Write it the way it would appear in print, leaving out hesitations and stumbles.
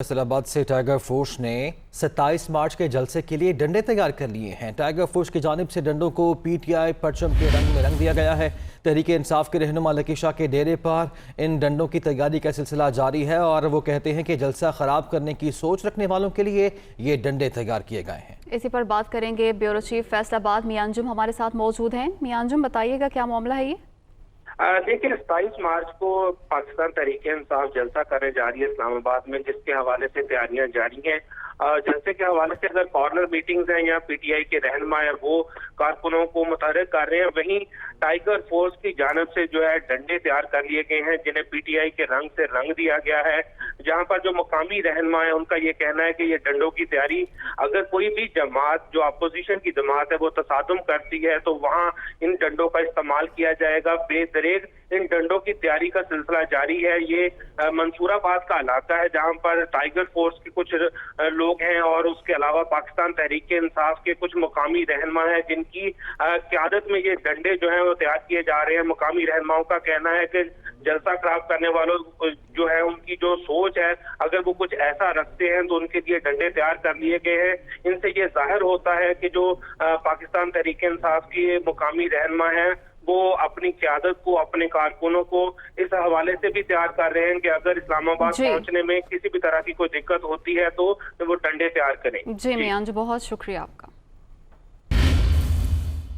फैसल आबाद से tiger force ने 27 मार्च के जलसे के लिए डंडे तैयार कर लिए हैं। टाइगर फोर्स की जानिब से डंडों को पीटीआई परचम के रंग में रंग दिया गया है। तहरीक इंसाफ के रहनुमा लकी शाह के डेरे पर इन डंडों की तैयारी का सिलसिला जारी है और वो कहते हैं कि जलसा खराब करने की सोच रखने वालों के लिए ये डंडे तैयार किए गए हैं। इसी पर बात करेंगे। ब्यूरो चीफ फैसलाबाद मियां अंजुम हमारे साथ मौजूद हैं। मियां अंजुम, बताइएगा क्या मामला है ये? देखिए, 27 मार्च को पाकिस्तान तहरीक इंसाफ जलसा करने जा रही है इस्लामाबाद में, जिसके हवाले से तैयारियां जारी हैं। जलसे के हवाले से अगर कॉर्नर मीटिंग्स हैं या पीटीआई के रहनुमा है वो कारकुनों को मुतहर्रिक कर रहे हैं, वहीं टाइगर फोर्स की जानिब से जो है डंडे तैयार कर लिए गए हैं जिन्हें पीटीआई के रंग से रंग दिया गया है। जहां पर जो मकामी रहनुमा है उनका ये कहना है कि ये डंडों की तैयारी अगर कोई भी जमात जो अपोजिशन की जमात है वो तसादुम करती है तो वहां इन डंडों का इस्तेमाल किया जाएगा। बेदरेग इन डंडों की तैयारी का सिलसिला जारी है। ये मंसूराबाद का इलाका है जहां पर टाइगर फोर्स के कुछ लोग हैं और उसके अलावा पाकिस्तान तहरीक इंसाफ के कुछ मकामी रहनुमा हैं जिनकी क़यादत में ये डंडे जो हैं वो तैयार किए जा रहे हैं। मकामी रहनुमाओं का कहना है कि जलसा खराब करने वालों जो है उनकी जो सोच है अगर वो कुछ ऐसा रखते हैं तो उनके लिए डंडे तैयार कर लिए गए हैं। इनसे ये जाहिर होता है कि जो पाकिस्तान तहरीक इंसाफ के मुकामी रहनुमा हैं वो अपनी क़यादत को, अपने कारकुनों को इस हवाले से भी तैयार कर रहे हैं कि अगर इस्लामाबाद पहुंचने में किसी भी तरह की कोई दिक्कत होती है तो वो डंडे तैयार करें। जी मियां, बहुत शुक्रिया आपका।